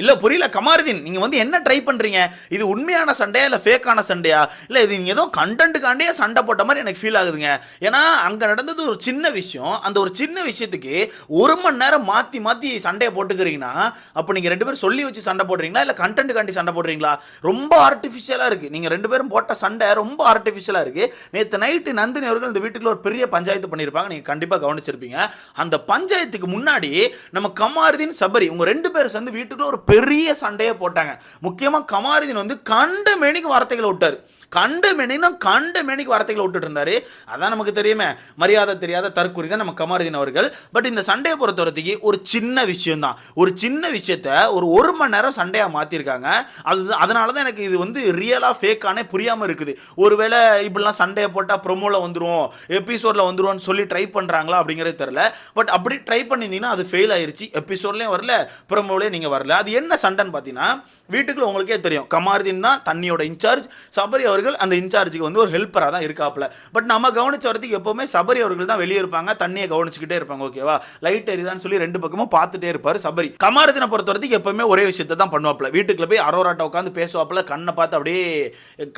இல்ல புரியல கமாருதீன், நீங்க வந்து என்ன ட்ரை பண்றீங்க? இது உண்மையான சண்டையா இல்ல ஃபேக்கான சண்டையா? இல்ல இது நீங்க ஏதோ கன்டென்ட்காண்டியே சண்டை போட்ட மாரி எனக்கு ஃபீல் ஆகுதுங்க. ஏன்னா அங்க நடந்தது ஒரு சின்ன விஷயம். அந்த ஒரு சின்ன விஷயத்துக்கு 1 மணி நேரம் மாத்தி மாத்தி சண்டைய போட்டுக்கிறீங்கன்னா, அப்ப நீங்க 2 பேரும் சொல்லி வச்சு சண்டை போடுறீங்களா? இல்ல கன்டென்ட்காண்டி சண்டை போடுறீங்களா? ரொம்ப ஆர்டிஃபிஷியலா இருக்கு. நீங்க 2 பேரும் போட்ட சண்டை ரொம்ப ஆர்டிஃபிஷியலா இருக்கு. நேத்து நைட்டு நந்தினி அவர்கள் இந்த வீட்டுக்குள்ள ஒரு பெரிய பஞ்சாயத்து பண்ணியிருப்பாங்க. நீங்க கண்டிப்பா கவனிச்சிருப்பீங்க. அந்த பஞ்சாயத்துக்கு முன்னாடி நம்ம கமாருதீன், சபரி உங்க 2 பேரும் சேர்ந்து வீட்டுக்குள்ள ஒரு பெரிய சண்டையை போட்டாங்க. முக்கியமா கமாருதீன் வந்து கண்ட மேனிக்கு வார்த்தைகளை விட்டாரு. கண்ட மேனிக்கு வார்த்தைகளை விட்டுட்டு இருந்தாரு. அதான் நமக்கு தெரியுமே, மரியாதை தெரியாத தற்குறி தான் நம்ம கமாருதீன் அவர்கள். பட் இந்த சண்டையை பொறுத்தவரைக்கு ஒரு சின்ன விஷயம் தான். ஒரு சின்ன விஷயத்த ஒரு மணி நேரம் சண்டையா மாத்திருக்காங்க. அதனால தான் எனக்கு இது வந்து ரியலா ஃபேக்கானே புரியாம இருக்குது. ஒருவேளை இப்படிலாம் சண்டையை போட்டா ப்ரோமோல வந்துரும், எபிசோட்ல வந்துரும்னு சொல்லி ட்ரை பண்றாங்களா அப்படிங்கிறது தெரியல. பட் அப்படி ட்ரை பண்ணியிருந்தீங்கன்னா அது ஃபெயில் ஆயிருச்சு. எபிசோட்லயும் வரல, ப்ரோமோலயும் நீங்க வரல. அது என்ன சண்டைன்னு பார்த்தீங்கன்னா, வீட்டுக்குள்ள உங்களுக்கே தெரியும், கமாருதீன் தான் தண்ணியோட இன்சார்ஜ், சபரி அவர்கள் அந்த இன்சார்ஜுக்கு வந்து ஒரு ஹெல்ப்பராக தான் இருக்காப்ல. பட் நம்ம கவனிச்ச வரதுக்கு எப்பவுமே சபரி அவர்கள் தான் வெளியே இருப்பாங்க, தண்ணியை கவனிச்சுக்கிட்டே இருப்பாங்க. ஓகேவா, லைட் எரிதான்னு சொல்லி 2 பக்கமும் பார்த்துட்டே இருப்பாரு சபரி. கமாருதீனை பொறுத்த வரைக்கும் எப்பவுமே ஒரே விஷயத்தை தான் பண்ணுவாப்ல. வீட்டுக்குள்ள போய் அரோராட்ட உட்காந்து பேசுவாப்ல, கண்ணை பார்த்து அப்படியே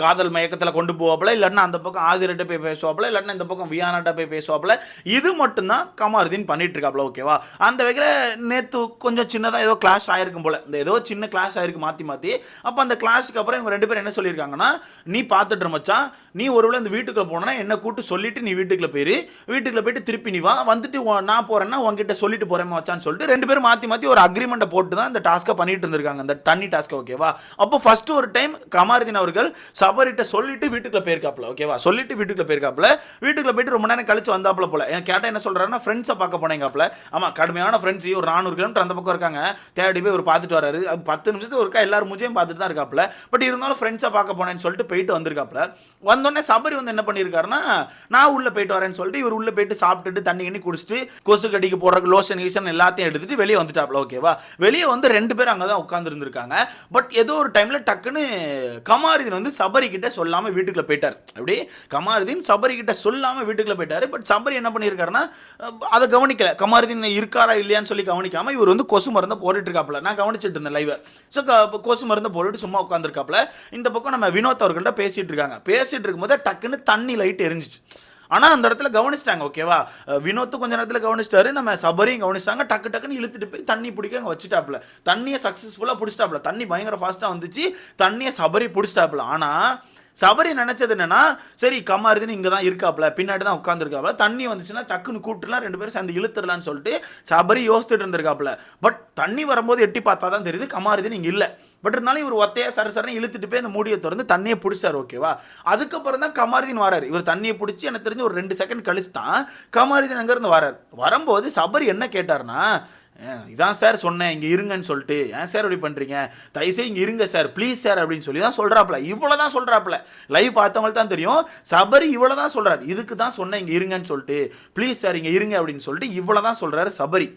காதல் மயக்கத்தில் கொண்டு போவாப்ல, இல்லைன்னா அந்த பக்கம் ஆதிரட்ட போய் பேசுவாப்ல, இல்லைன்னா இந்த பக்கம் வியானாட்ட போய் பேசுவாப்ல. இது மட்டும்தான் கமாருதீன் பண்ணிட்டு இருக்காப்ல. ஓகேவா, அந்த வகையில் நேற்று கொஞ்சம் சின்னதாக ஏதோ கிளாஷ் ஆயிருக்கும் போல, இந்த ஏதோ சின்ன கிளாஷ் ஆயிருக்கு மாற்றி மாற்றி. அப்போ அந்த கிளாஷுக்கு அப்புறம் இவங்க 2 பேரும் என்ன சொல்லியிருக்காங்கன்னா, நீ பார்த்துட்டு மச்சான், நீ ஒருவேளை இந்த வீட்டுக்குள்ள போனா என்ன கூட்டு சொல்லிட்டு நீ வீட்டுக்குள்ள போயிட்டு திருப்பி நீ வா, வந்துட்டு நான் போறேன்னா உங்ககிட்ட சொல்லிட்டு போறேன் மச்சான்னு சொல்லிட்டு 2 பேரும் மாத்தி மாத்தி ஒரு அக்ரிமெண்ட்டை போட்டு தான் இந்த டாஸ்க்கை பண்ணிட்டு இருந்திருக்காங்க, இந்த தண்ணி டாஸ்க். ஓகேவா, அப்போ ஃபர்ஸ்ட் ஒரு டைம் கமாருதீன் அவர்கள் சபரிட்ட சொல்லிட்டு வீட்டுக்குள்ள போயிருக்காப்ல. ஓகேவா, சொல்லிட்டு வீட்டுக்குள்ள போயிருக்காப்ல. வீட்டுக்குள்ள போயிட்டு ரொம்ப நேரம் கழிச்சு வந்தாப்ல போல. கேட்டா என்ன சொல்றாருன்னா, ஃப்ரெண்ட்ஸை பார்க்க போனேங்காப்ல. ஆமா, கடுமையான ஃப்ரெண்ட்ஸ், ஒரு 400 கிலோமீட்டர் அந்த பக்கம் இருக்காங்க. தேடி போய் ஒரு பார்த்துட்டு வராரு. 10 நிமிஷத்துக்கு ஒருக்கா எல்லாரும் மூஞ்சியும் பார்த்துட்டு தான் இருக்காப்ல. பட் இருந்தாலும் ஃப்ரெண்ட்ஸை பார்க்க போனேன்னு சொல்லிட்டு போயிட்டு வந்திருக்காப்ல. வந்தோடனே சபரி வந்து என்ன பண்ணியிருக்காருன்னா, நான் உள்ள போயிட்டு வரேன்னு சொல்லிட்டு இவர் உள்ள போயிட்டு சாப்பிட்டுட்டு தண்ணி கண்ணி குடிச்சிட்டு கொசு கடிக்கு போடுற லோஷன் கீஷன் எல்லாத்தையும் எடுத்துட்டு வெளியே வந்துட்டாப்ல. ஓகேவா, வெளியே வந்து 2 பேரும் அங்கே தான் உட்கார்ந்து இருந்திருக்காங்க. பட் ஏதோ ஒரு டைம்ல டக்குன்னு கமாருதீன் வந்து சபரி கிட்ட சொல்லாம வீட்டுக்குள்ள போயிட்டார். அப்படி கமாருதீன் சபரி கிட்ட சொல்லாம வீட்டுக்குள்ள போயிட்டாரு. பட் சபரி என்ன பண்ணியிருக்காருன்னா, அதை கவனிக்கல. கமாருதீன் இருக்காரா இல்லையான்னு சொல்லி கவனிக்காம இவர் வந்து கொசு மருந்தை போட்டுட்டு இருக்காப்ல. நான் கவனிச்சிட்டு இருந்தேன் லைவ். ஸோ கொசு மருந்தை போட்டுட்டு சும்மா உட்காந்துருக்காப்ல. இந்த பக்கம் நம்ம வினோத் அவர்கள்ட்ட பேசிட்டு இருக்காங்க. பேசிட்டு இருக்கும்போது டக்குன்னு தண்ணி லைட் எரிஞ்சிச்சு. ஆனால் அந்த இடத்துல கவனிச்சிட்டாங்க. ஓகேவா, வினோத்து கொஞ்ச நேரத்தில் கவனிச்சிட்டாரு, நம்ம சபரியும் கவனிச்சிட்டாங்க. டக்குன்னு இழுத்துட்டு போய் தண்ணி பிடிக்க அங்கே வச்சுட்டாப்ல. தண்ணியை சக்ஸஸ்ஃபுல்லாக பிடிச்சிட்டாப்ல. தண்ணி பயங்கர ஃபாஸ்ட்டாக வந்துச்சு. தண்ணியை சபரி பிடிச்சிட்டாப்ல. ஆனால் சபரி நினைச்சது என்னன்னா, சரி கமாருதீன் இங்கே தான் இருக்காப்ல, பின்னாடி தான் உட்காந்துருக்காப்ல, தண்ணி வந்துச்சுன்னா டக்குன்னு கூப்பிட்டுலாம் 2 பேரும் சேர்ந்து இழுத்துடலான்னு சொல்லிட்டு சபரி யோசிச்சுட்டு இருந்திருக்காப்ல. பட் தண்ணி வரும்போது எட்டி பார்த்தா தான் தெரியுது கமாருதீன் இங்கே இல்லை. பட் இருந்தாலும் இவர் ஒத்தையா சரசரன்னு இழுத்துட்டு போய் அந்த மூடியை திறந்து தண்ணியை பிடிச்சாரு. ஓகேவா, அதுக்கப்புறம் தான் கமாருதீன் வராரு. இவர் தண்ணியை பிடிச்சி எனக்கு தெரிஞ்சு ஒரு 2 செகண்ட் கழிச்சு தான் கமாருதீன் அங்கேருந்து வராரு. வரும்போது சபரி என்ன கேட்டார்னா, இதான் சார் சொன்னேன் இங்கே இருங்கன்னு சொல்லிட்டு, ஏன் சார் இப்படி பண்ணுறீங்க, தயவுசெய்து இங்கே இருங்க சார் ப்ளீஸ் சார் அப்படின்னு சொல்லி தான் சொல்கிறாப்புல. இவ்வளோ தான் சொல்கிறாப்புல. லைவ் பார்த்தவங்களுக்கு தான் தெரியும், சபரி இவ்வளோ தான் சொல்கிறார். இதுக்கு தான் சொன்னேன் இங்கே இருங்கன்னு சொல்லிட்டு, ப்ளீஸ் சார் இங்கே இருங்க அப்படின்னு சொல்லிட்டு இவ்வளோ தான் சொல்கிறாரு சபரி.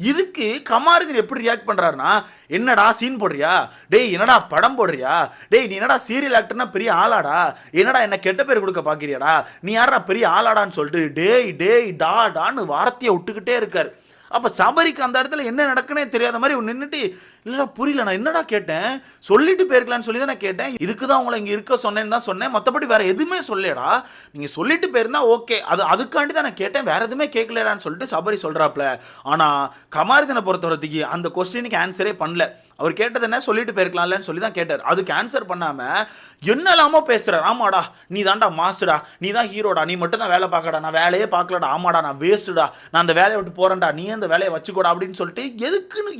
இதுக்கு கமாருதீன் எப்படி ரியாக்ட் பண்ணுறாருன்னா, என்னடா சீன் போடுறியா, டேய் என்னடா படம் போடுறியா, டேய் நீ என்னடா சீரியல் ஆக்டர்னா பெரிய ஆளாடா, என்னடா என்ன கெட்ட பேர் கொடுக்க பார்க்குறியாடா, நீ யாரா பெரிய ஆளாடான்னு சொல்லிட்டு டேய் டேய் டான்னு வார்த்தையை விட்டுக்கிட்டே இருக்காரு. அப்போ சபரிக்கு அந்த இடத்துல என்ன நடக்குன்னே தெரியாத மாதிரி நின்றுட்டு, இல்லைடா புரியல, நான் என்னடா கேட்டேன், சொல்லிட்டு போயிருக்கலான்னு சொல்லி தான் நான் கேட்டேன், இதுக்கு தான் உங்களை இங்கே இருக்க சொன்னேன்னு தான் சொன்னேன், மற்றபடி வேற எதுவுமே சொல்லடா, நீங்கள் சொல்லிட்டு போயிருந்தா ஓகே, அதுக்காண்டி தான் நான் கேட்டேன், வேற எதுவுமே கேட்கலடான்னு சொல்லிட்டு சபரி சொல்கிறாப்ல. ஆனால் கமாருதீனை பொறுத்தவரைக்கு அந்த கொஸ்டினுக்கு ஆன்சரே பண்ணல. அவர் கேட்டது என்ன, சொல்லிட்டு போயிருக்கலாம்லன்னு சொல்லி தான் கேட்டார். அதுக்கு ஆன்சர் பண்ணாமல் என்னெல்லாமோ பேசுகிறார். ஆமாடா நீ தான்டா மாசுடா, நீ தான் ஹீரோடா, நீ மட்டும் தான் வேலை பார்க்கடா, நான் வேலையே பார்க்கலடா, ஆமாடா நான் வேஸ்ட்டுடா, நான் அந்த வேலையை விட்டு போகிறேன்டா, நீ அந்த வேலையை வச்சுக்கூடா அப்படின்னு சொல்லிட்டு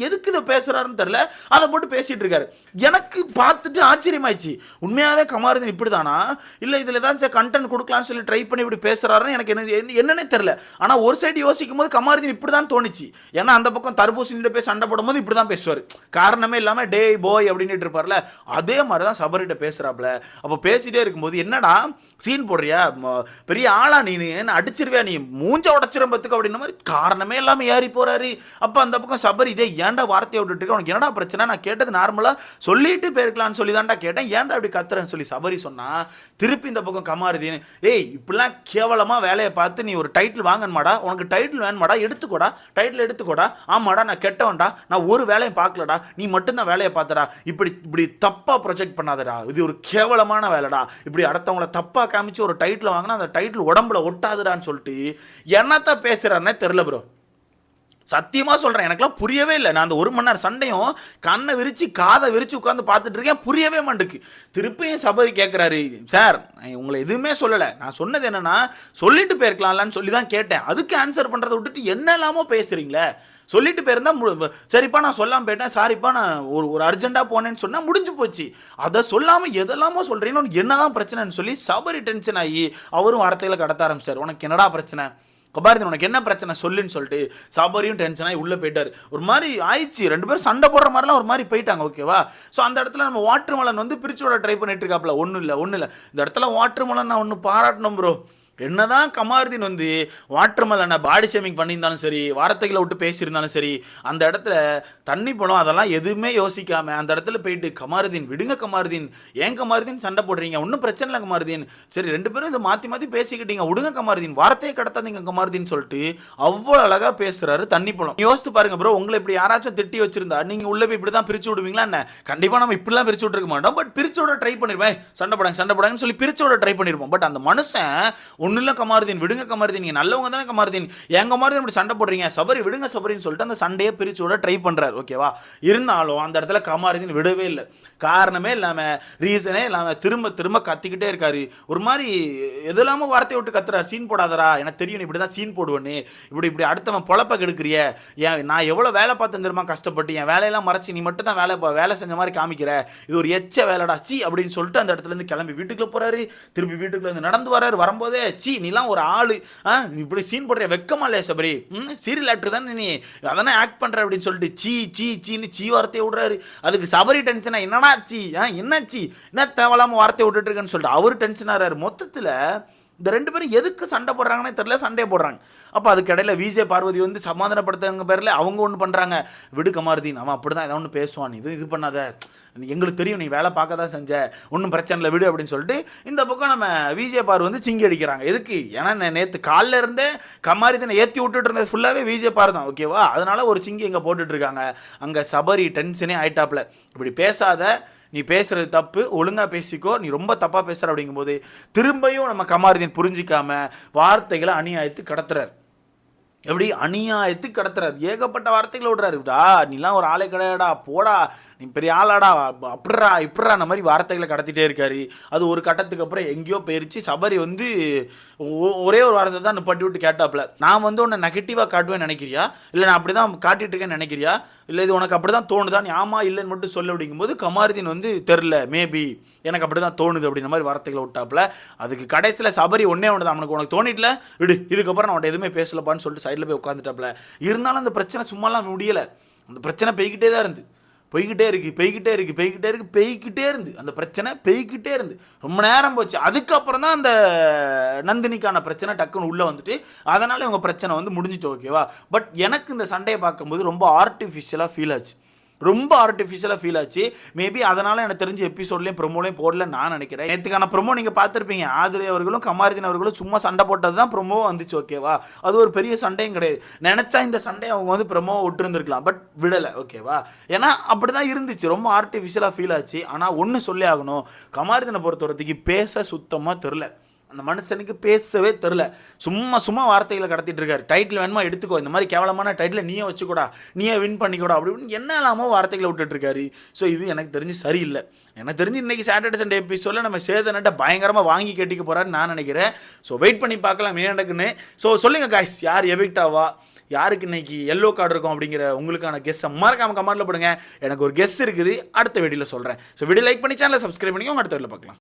எதுக்கு இதை பேசுகிறாருன்னு தெரியல, அதை போட்டு பேசிட்டு இருக்காரு. எனக்கு பார்த்துட்டு ஆச்சரியமாயிடுச்சு. உண்மையாவே கமாருதீன் இப்படி தானா, இல்லை இதில் ஏதாச்சும் கண்டென்ட் கொடுக்கலான்னு சொல்லி ட்ரை பண்ணி இப்படி பேசுறாருன்னு எனக்கு என்னன்னே தெரியல. ஆனால் ஒரு சைடு யோசிக்கும் போது கமாருதீன் இப்படி தான் தோணுச்சு. ஏன்னா அந்த பக்கம் தர்பூசணிட்டு போய் சண்டை போடும்போது இப்படி தான் பேசுவார், காரணமே இல்லாமல் டே போய் அப்படின்னு இருப்பார்ல, அதே மாதிரி தான் சபரிட்ட பேசுறாப்ல. அப்போ பேசிட்டே இருக்கும்போது என்னடா சீன் போடுறியா, பெரிய ஆளா நீ அடிச்சிருவியா, நீ மூஞ்ச உடச்சிரம்பத்துக்கு அப்படின்ற மாதிரி காரணமே இல்லாம ஏறி போறாரு. அப்ப அந்த பக்கம் சபரி, டே ஏன்டா வார்த்தையை விட்டுட்டு இருக்க, உனக்கு என்னடா பிரச்சனை, நான் கேட்டது நார்மலா சொல்லிட்டு போயிருக்கலாம்னு சொல்லி தான்டா கேட்டேன், ஏன்டா அப்படி கத்துறேன்னு சொல்லி சபரி சொன்னா, திருப்பி இந்த பக்கம் கமாருதீன், ஏய் இப்படிலாம் கேவலமா வேலையை பார்த்து நீ ஒரு டைட்டில் வாங்கணுமாடா, உனக்கு டைட்டில் வேணுமாடா, எடுத்துக்கோடா, டைட்டில் எடுத்துக்கோடா, ஆமாடா நான் கெட்டவன்டா, நான் ஒரு வேலையும் பார்க்கலடா, நீ மட்டும்தான் வேலையை பார்த்தடா, இப்படி தப்பா ப்ரொஜெக்ட் பண்ணாதடா, இது ஒரு கேவலமான வேலைடா, இப்படி அடுத்தவங்களை தப்பா காமிச்சு ஒரு டைட்டில் வாங்கினா அந்த டைட்டில் உடம்புல ஒட்டாதுடான்னு சொல்லிட்டு என்னத்த பேசுறாருன்னே தெரியல ப்ரோ. சத்தியமா சொல்றேன், எனக்குலாம் புரியவே இல்லை. நான் அந்த 1 மணி நேரம் சண்டையும் கண்ணை விரிச்சு காதை விரிச்சு உட்காந்து பார்த்துட்டு இருக்கேன், புரியவே மாட்டுக்கு. திருப்பியும் சபரி கேட்குறாரு, சார் உங்களை எதுவுமே சொல்லலை, நான் சொன்னது என்னன்னா சொல்லிட்டு போயிருக்கலாம்லான்னு சொல்லி தான் கேட்டேன், அதுக்கு ஆன்சர் பண்ணுறதை விட்டுட்டு என்ன இல்லாமோ பேசுறீங்களே, சொல்லிட்டு போயிருந்தா சரிப்பா நான் சொல்லாமல் போயிட்டேன், சாரிப்பா நான் ஒரு அர்ஜென்ட்டாக போனேன்னு சொன்னால் முடிஞ்சு போச்சு. அதை சொல்லாமல் எதெல்லாமோ சொல்கிறீங்கன்னு என்னதான் பிரச்சனைன்னு சொல்லி சபரி டென்ஷன் ஆகி அவரும் வார்த்தைகளை கடத்த ஆரம்பிச்சார். உனக்கு என்னடா பிரச்சனை, கபாரிதன் உனக்கு என்ன பிரச்சனை சொல்லுன்னு சொல்லிட்டு சபரியும் டென்ஷன் ஆகி உள்ளே போயிட்டார். ஒரு மாதிரி ஆயிடுச்சு, 2 பேரும் சண்டை போடுற மாதிரிலாம் ஒரு மாதிரி போயிட்டாங்க. ஓகேவா? ஸோ அந்த இடத்துல நம்ம வாட்டர்மெலன் வந்து பிரிச்சோட ட்ரை பண்ணிட்டு இருக்காப்ல. ஒன்றும் இல்லை இந்த இடத்துல வாட்டர்மெலன் நான் ஒன்று பாராட்டணும் ப்ரோ. என்னதான் கமாருதீன் வந்து வாட்டர்மெலனை பாடி ஷேமிங் பண்ணியிருந்தாலும் சரி, வார்த்தைகளை விட்டு பேசியிருந்தாலும் சரி, அந்த இடத்துல தண்ணி பழம் அதெல்லாம் எதுவுமே யோசிக்காம அந்த இடத்துல போயிட்டு கமாருதீன் விடுங்க, கமாருதீன் ஏன் கமாருதீன் சண்டை போடுறீங்க, ஒன்றும் பிரச்சனை இல்லை கமாருதீன், சரி 2 பேரும் இதை மாற்றி பேசிக்கிட்டீங்க, விடுங்க கமாருதீன், வார்த்தையை கடத்தாதீங்க கமாருதீன் சொல்லிட்டு அவ்வளோ அழகாக பேசுறாரு தண்ணி பழம். யோசித்து பாருங்க ப்ரோ, உங்களை இப்படி யாராச்சும் திட்டி வச்சிருந்தா நீங்கள் உள்ளே போய் இப்படி தான் பிரித்து விடுவீங்களா என்ன? கண்டிப்பாக நம்ம இப்படிலாம் பிரித்து விட்டுருக்க மாட்டோம். பட் பிரிச்சோட ட்ரை பண்ணிருப்பேன், சண்டை போடாங்கன்னு சொல்லி பிரிச்சோட ட்ரை பண்ணிருப்போம். பட் அந்த மனுஷன் ஒன்றும் இல்லை கமாருதீன், விடுங்க கமாருதீன், நீங்க நல்லவங்க தானே கமாருதீன், என் கமாருதீன் இப்படி சண்டை போடுறீங்க, சபரி விடுங்க சபரின்னு சொல்லிட்டு அந்த சண்டையை பிரிச்சோட ட்ரை பண்றாரு. ஓகேவா? இருந்தாலும் அந்த இடத்துல கமாருதீன் விடவே இல்லை. காரணமே இல்லாம, ரீசனே இல்லாம திரும்ப திரும்ப கத்திக்கிட்டே இருக்காரு. ஒரு மாதிரி எதெல்லாமோ வார்த்தையை விட்டு கத்துறாரு. சீன் போடாதரா, எனக்கு தெரியும் இப்படிதான் சீன் போடுவேன்னு, இப்படி அடுத்தவன் பொழப்ப கெடுக்கிறிய, நான் எவ்வளவு வேலை பார்த்தேன் தெரியுமா கஷ்டப்பட்டு, என் வேலையெல்லாம் மறைச்சி நீ மட்டும் தான் வேலை செஞ்ச மாதிரி காமிக்கிற, இது ஒரு எச்ச வேலைடா சி அப்படின்னு சொல்லிட்டு அந்த இடத்துல இருந்து கிளம்பி வீட்டுக்குள்ள போறாரு. திருப்பி வீட்டுக்குள்ள இருந்து நடந்து வராரு. வரும்போதே சி நீ ஒரு ஆளு, இப்படி சீன் போடுற வெக்கமா இல்லையா சபரி, சீரியல் ஆக்டர் தானே நீ, அதானே ஆக்ட் பண்ற அப்படின்னு சொல்லிட்டு சீன்னு சீ வார்த்தையை விடுறாரு. அதுக்கு சபரி டென்ஷனா, என்னடா சி என்னாச்சு, என்ன தேவையில்லாம வார்த்தையை விட்டுட்டு இருக்கேன்னு சொல்லிட்டு அவரு டென்ஷன் ஆறாரு. மொத்தத்தில் இந்த 2 பேரும் எதுக்கு சண்டை போடுறாங்கன்னே தெரியல, சண்டையை போடுறாங்க. அப்போ அதுக்கு இடையில விஜே பார்வதி வந்து சமாதானப்படுத்துறவங்க பேரில் அவங்க ஒன்று பண்ணுறாங்க, விடு கமாருதீன் அவன் அப்படி தான் ஏதாவது ஒன்று பேசுவான், இது பண்ணாத, எங்களுக்கு தெரியும் நீ வேலை பார்க்க தான் செஞ்ச, ஒன்றும் பிரச்சனை இல்லை விடு அப்படின்னு சொல்லிட்டு இந்த பக்கம் நம்ம விஜே பார்வதி வந்து சிங்கி அடிக்கிறாங்க. எதுக்கு? ஏன்னா நேற்று காலில் இருந்தே கமாருதீனை ஏற்றி விட்டுட்டு இருந்தது ஃபுல்லாகவே விஜே பார் தான். ஓகேவா? அதனால ஒரு சிங்கி இங்கே போட்டுட்ருக்காங்க. அங்கே சபரி டென்ஷனே ஆயிட்டாப்ல, இப்படி பேசாத, நீ பேசுறது தப்பு, ஒழுங்காக பேசிக்கோ, நீ ரொம்ப தப்பாக பேசுகிற அப்படிங்கும்போது திரும்பியும் நம்ம கமாருதீன் புரிஞ்சிக்காம வார்த்தைகளை அநியாயத்து கடத்துறாரு. எப்படி அநியாயத்து கடத்துறாரு, ஏகப்பட்ட வார்த்தைகளை விடுறாருடா, நீலாம் ஒரு ஆளே கிடையாடா, போடா நீ பெரிய ஆளாடா, அப்படிறா இப்படிறா அந்த மாதிரி வார்த்தைகளை கடத்திட்டே இருக்காரு. அது ஒரு கட்டத்துக்கு அப்புறம் எங்கேயோ போயிருச்சு. சபரி வந்து ஒரே ஒரு வார்த்தை தான் நிப்பாட்டி விட்டு கேட்டாப்ல, நான் வந்து உன்னை நெகட்டிவாக காட்டுவேன்னு நினைக்கிறியா, இல்லை நான் அப்படி தான் காட்டிட்டு இருக்கேன்னு நினைக்கிறியா, இல்லை இது உனக்கு அப்படி தான் தோணுதா, நீ ஆமா இல்லைன்னு மட்டும் சொல்ல அப்படிங்கும்போது கமாருதீன் வந்து தெரில, மேபி எனக்கு அப்படி தான் தோணுது அப்படின்ற மாதிரி வார்த்தைகளை விட்டாப்ல. அதுக்கு கடைசியில் சபரி ஒன்றே ஒன்று தான், உனக்கு தோணிட்டல விடு, இதுக்கப்புறம் நான் எதுவுமே பேசலப்பான்னு சொல்லிட்டு சைடில் போய் உட்காந்துட்டாப்ல. இருந்தாலும் அந்த பிரச்சனை சும்மாலாம் முடியலை, அந்த பிரச்சனை போய்கிட்டே தான் இருந்து, போய்கிட்டே இருந்து அந்த பிரச்சனை போய்கிட்டே இருந்து ரொம்ப நேரம் போச்சு. அதுக்கப்புறம் தான் அந்த நந்தினிக்கான பிரச்சனை டக்குன்னு உள்ளே வந்துட்டு அதனால் இவங்க பிரச்சனை வந்து முடிஞ்சிட்டு. ஓகேவா? பட் எனக்கு இந்த சண்டையை பார்க்கும்போது ரொம்ப ஆர்டிஃபிஷியலாக ஃபீல் ஆச்சு. மேபி அதனால் எனக்கு தெரிஞ்ச எபிசோட்லேயும் ப்ரொமோலையும் போடல நான் நினைக்கிறேன். நேற்றுக்கான ப்ரொமோ நீங்கள் பார்த்துருப்பீங்க, ஆதிரை அவர்களும் கமாருதீன் அவர்களும் சும்மா சண்டை போட்டது தான் ப்ரொமோ வந்துச்சு. ஓகேவா? அது ஒரு பெரிய சண்டையும் கிடையாது. நினச்சா இந்த சண்டையை அவங்க வந்து ப்ரொமோவை விட்டுருந்துருக்கலாம், பட் விடலை. ஓகேவா? ஏன்னா அப்படி தான் இருந்துச்சு, ரொம்ப ஆர்டிஃபிஷியலாக ஃபீல் ஆச்சு. ஆனால் ஒன்று சொல்லி ஆகணும், கமாருதீனை பொறுத்தவரைக்கும் பேச சுத்தமாக தெரில, அந்த மனுஷனுக்கு பேசவே தெரில, சும்மா வார்த்தைகளை கடத்திட்டு இருக்காரு. டைட்டில் வேணுமா எடுத்துக்கோ, இந்த மாதிரி கேவலமான டைட்டில் நீயே வச்சுக்கூடா, நீயே வின் பண்ணிக்கூடா அப்படின்னு என்ன இல்லாமல் வார்த்தைகளை விட்டுட்டு இருக்காரு. ஸோ இது எனக்கு தெரிஞ்சு சரியில்லை. எனக்கு தெரிஞ்சு இன்றைக்கி சாட்டர்டே சண்டே எபிசோடில் நம்ம சேதனட்ட பயங்கரமாக வாங்கி கட்டிக்க போகிறான்னு நான் நினைக்கிறேன். ஸோ வெயிட் பண்ணி பார்க்கலாம் என்ன நடக்குன்னு. ஸோ சொல்லுங்கள் காய்ஸ், யார் எவிக்ட் ஆவா, யாருக்கு இன்னைக்கு எல்லோ கார்டு இருக்கும் அப்படிங்கிற உங்களுக்கான கெஸ்ஸை மறக்காம கமெண்ட்டில் போடுங்க. எனக்கு ஒரு கெஸ் இருக்குது, அடுத்த வீடியோவில் சொல்கிறேன். ஸோ வீடியோ லைக் பண்ணி சேனலை சப்ஸ்கிரைப் பண்ணி அடுத்த வீடியோவில் பார்க்கலாம்.